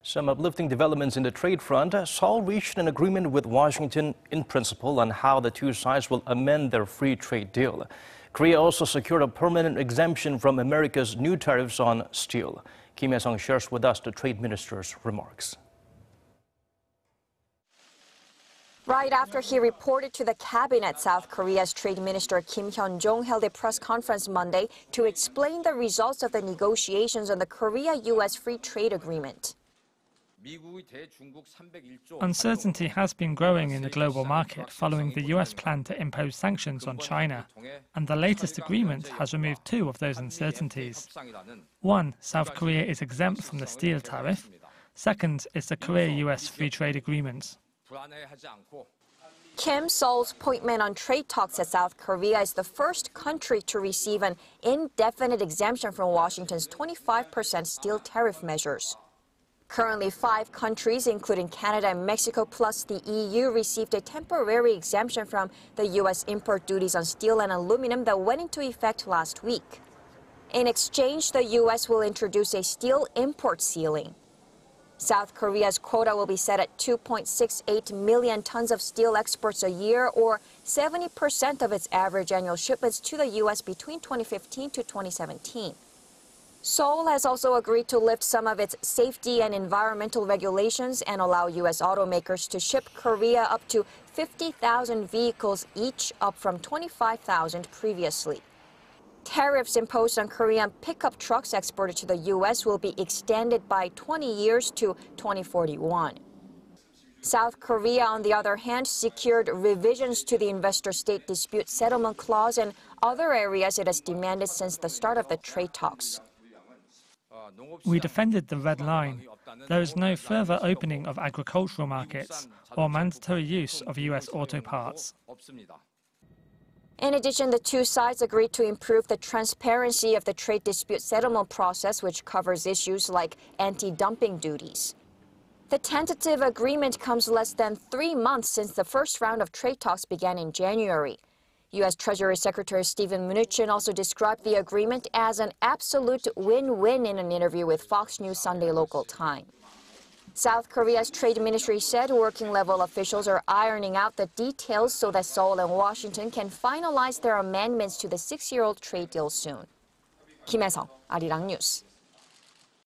Some uplifting developments in the trade front. Seoul reached an agreement with Washington in principle on how the two sides will amend their free trade deal. Korea also secured a permanent exemption from America's new tariffs on steel. Hyesung shares with us the trade minister's remarks. Right after he reported to the cabinet, South Korea's Trade Minister Hyun-jong held a press conference Monday to explain the results of the negotiations on the Korea-U.S. free trade agreement. Uncertainty has been growing in the global market following the U.S. plan to impose sanctions on China, and the latest agreement has removed two of those uncertainties. One, South Korea is exempt from the steel tariff. Second is the Korea-U.S. free trade agreement. Kim, Seoul's pointman on trade talks, said South Korea is the first country to receive an indefinite exemption from Washington's 25% steel tariff measures. Currently, 5 countries, including Canada and Mexico plus the EU, received a temporary exemption from the U.S. import duties on steel and aluminum that went into effect last week. In exchange, the U.S. will introduce a steel import ceiling. South Korea's quota will be set at 2.68 million tons of steel exports a year, or 70% of its average annual shipments to the U.S. between 2015 to 2017. Seoul has also agreed to lift some of its safety and environmental regulations and allow U.S. automakers to ship Korea up to 50,000 vehicles each, up from 25,000 previously. Tariffs imposed on Korean pickup trucks exported to the U.S. will be extended by 20 years to 2041. South Korea, on the other hand, secured revisions to the investor-state dispute settlement clause and other areas it has demanded since the start of the trade talks. We defended the red line. There is no further opening of agricultural markets or mandatory use of U.S. auto parts. In addition, the two sides agreed to improve the transparency of the trade dispute settlement process, which covers issues like anti-dumping duties. The tentative agreement comes less than 3 months since the first round of trade talks began in January. U.S. Treasury Secretary Steven Mnuchin also described the agreement as an absolute win-win in an interview with Fox News Sunday local time. South Korea's trade ministry said working-level officials are ironing out the details so that Seoul and Washington can finalize their amendments to the 6-year-old trade deal soon. Hyesung, Arirang News.